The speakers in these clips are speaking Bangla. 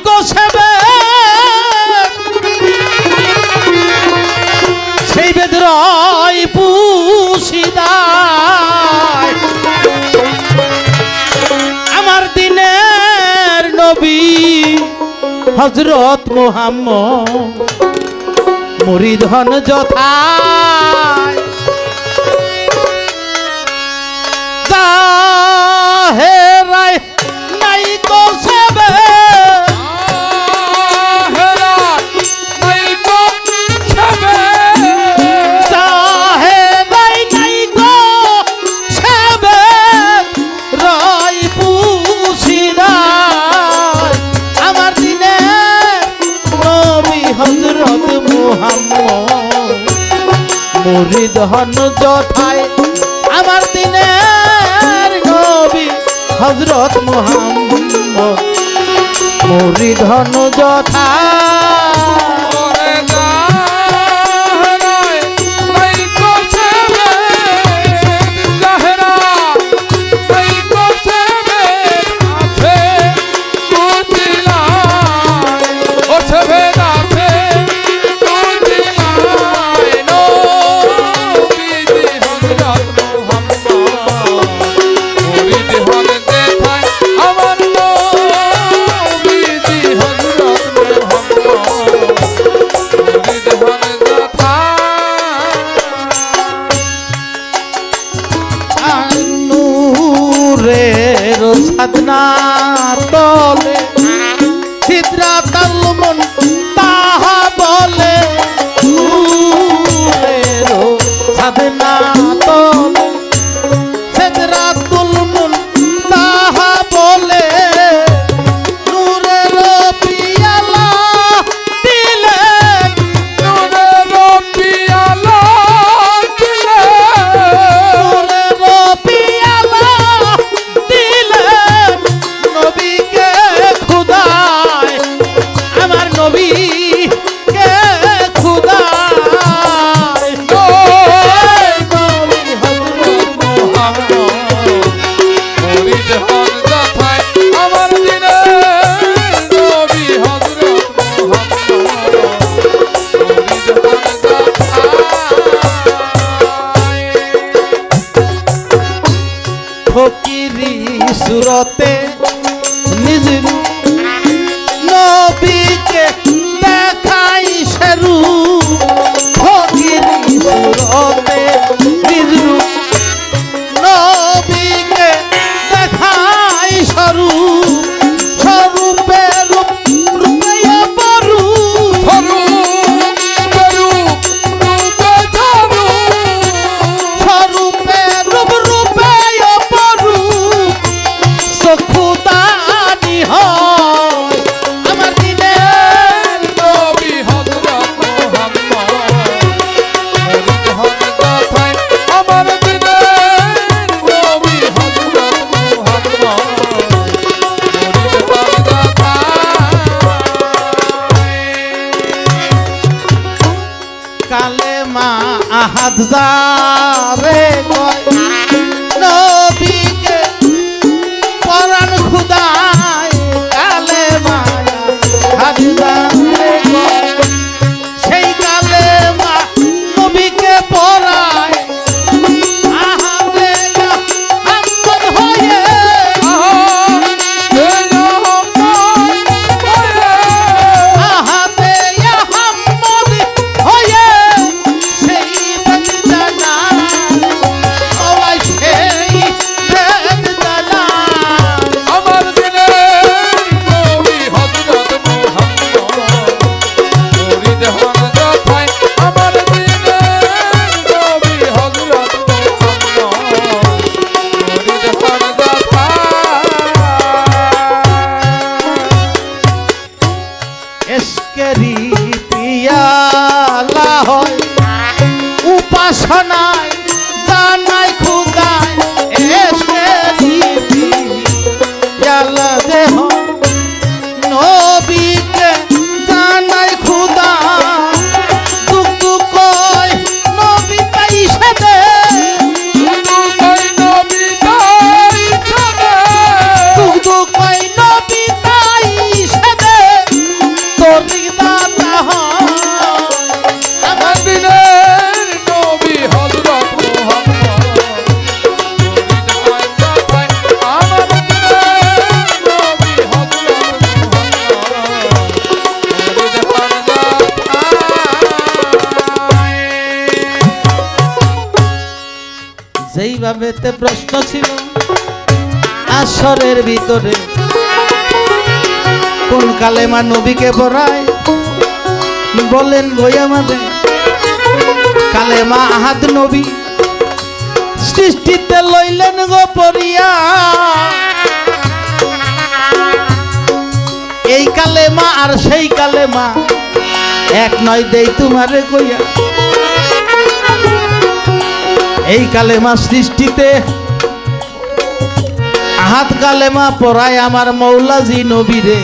কোষবে সেই বেদরয় পুষিদায় আমার দিনের নবী হযরত মুহাম্মদ মুরিদহন যথায় জাহেরায় নাই কোষবে মুরিদহন যথায় আমার দিনের নবী হযরত মুহাম্মদ মুরিদহন যথায় সাধনা তলে সিদরাতুল মুনতাহা বলে সাধনা তলে সিদরাতুল মুনতাহা বলে নূরের পিয়ালা দিলেন নূরের পিয়ালা ফকিরি সুরতে নিজ নবীকে দেখাই শুরু ফকিরি সুরতে নিজ নবীকে দেখাই শুরু স্বরূপে রূপ রূপে পরু স্বরূপে রূপ রূপে খুদানি হয় আমার দিনের নবী হযরত মুহাম্মদ মুরিদহন যথায় আমার দিনের নবী হযরত মুহাম্মদ মুরিদহন যথায় কালেমা আহাদ যারে কয় নবীকে পরাণ খুদায় কালেমা হাদিদারে কয় সেই কালেমা নবীকে পরায় আহাদে মুহাম্মদ হয়ে আহাদে মুহাম্মদ হয়ে সেই বেদনা ওই সেই বেদনা আমার দিনের নবী হযরত মুহাম্মদ মুরিদহন যথায় আমার দিনের নবী হযরত মুহাম্মদ মুরিদহন যথায় এশকেরি পিয়ালা হয় উপাসনায় জানাই খুদায় এশকেরি পিয়ালা দেহ নবীকে জানাই খুদা দুঃখ দুঃখ কয় নবী পাইছে দে দুঃখ দুঃখ কয় নবী পাইছে দে এইভাবে প্রশ্ন ছিল আসরের ভিতরে কোন কালেমা নবীকে পড়ায় বলেন ভাই আমাদের কালেমা আহাদ নবী সৃষ্টিতে লইলেন গো পড়িয়া এই কালেমা আর সেই কালেমা এক নয় দেই তোমারে কইয়া এই কালেমা সৃষ্টিতে আহাদ কালেমা পড়ায় আমার মৌলাজি নবীরে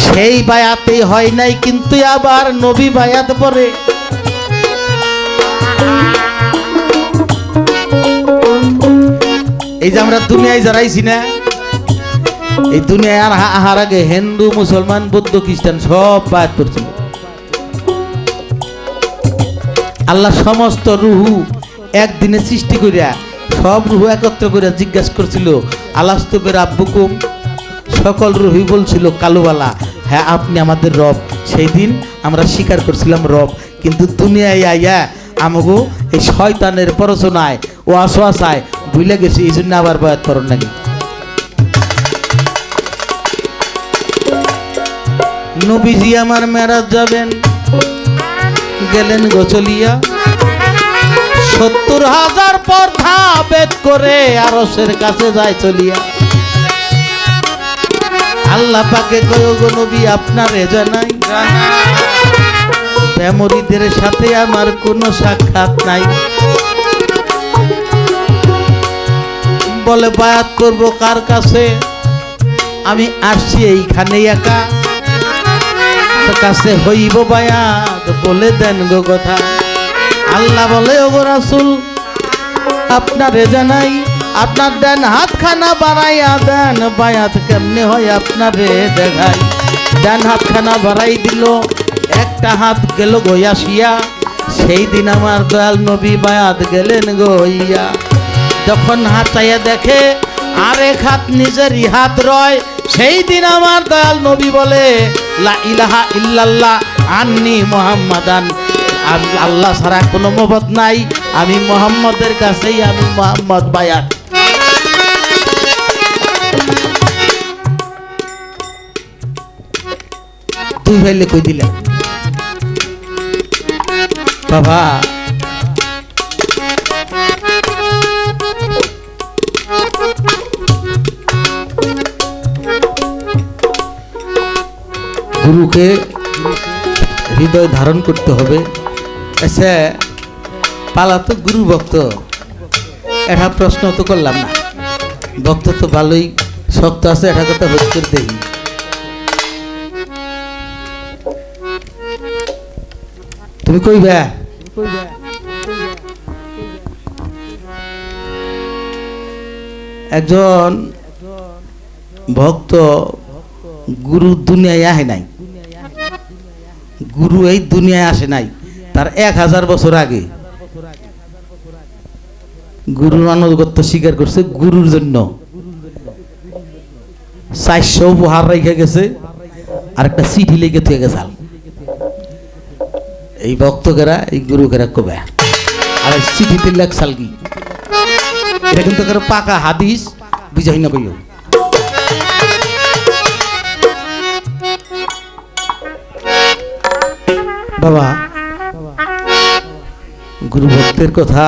সেই বায়াতে হয় নাই কিন্তু আবার নবী বায়াত পড়ে এই যে আমরা দুনিয়ায় যারাইছি না এই দুনিয়ায় আর আহার আগে হিন্দু মুসলমান বৌদ্ধ খ্রিস্টান সব বায়াত করছিল আল্লাহ সমস্ত রুহু একদিনে সৃষ্টি করিয়া সব রুহু একত্র করিয়া জিজ্ঞাসা করছিল আলাস্তুবে রাব্বুকুম সকল রুহি বলছিল কালুবালা হ্যাঁ আপনি আমাদের রব সেই দিন আমরা স্বীকার করছিলাম রব কিন্তু দুনিয়ায় আইয়া আমাকে এই শয়তানের প্ররোচনায় ও আশোয়াশায় ভুলে গেছি এই জন্য আবার বয়াত করেন নাকি নবীজি আমার মেরাজ যাবেন গেলেন গোচলিয়া ৭০,০০০ পর্দা বেদ করে আরশের কাছে যায় চলিয়া আল্লাহ পাকে কয় গো নবী আপনারে জানাই মেমোরিদের সাথে আমার কোনো সাক্ষাৎ নাই বলে বায়াত করব কার কাছে আমি আসছি এইখানে একা কাছে হইব বায়াত বলে দেন গো কথা আল্লাহ বলে ওগো রাসূল আপনারে জানাই আপনার দেন হাতখানা বাড়াইয়া দেন বায়াত কেমনে হয় আপনারে দেখাই দেন হাতখানা বাড়াই দিল একটা হাত গেল গইয়াশিয়া সেই দিন আমার দয়াল নবী বায়াত গেলেন গইয়া যখন হাত চাইয়া দেখে আরেক হাত নিজেরই হাত রয় সেই দিন আমার দয়াল নবী বলে লা ইলাহা ইল্লাল্লাহ আন্নি মুহাম্মাদান আল্লাহ ছাড়া কোনো মবদ নাই আমি মুহাম্মদের কাছেই আমি মুহাম্মদ বায়াত তুই ভাইলে কই দিলেন বাবা গুরুকে হৃদয় ধারণ করতে হবে এসে পালা তো গুরু ভক্ত এটা প্রশ্ন তো করলাম না ভক্ত তো ভালোই শক্ত আছে এটা কথা হচ্ছে করে দেখি তুমি কইবা একজন ভক্ত গুরু দুনিয়ায় আসে নাই গুরু এই দুনিয়ায় আসে নাই তার ১,০০০ বছর আগে গুরুর আনুগত্য স্বীকার করছে গুরুর জন্য ৪০০ উপহার রেখে গেছে আর একটা চিঠি লিখে থেকে গেছে এই ভক্তকেরা এই গুরুকেরা কবে আর চিঠিতে লেখসাল কি এটা কিন্তু পাকা হাদিস বুঝাই না কইও বাবা গুরু ভক্তের কথা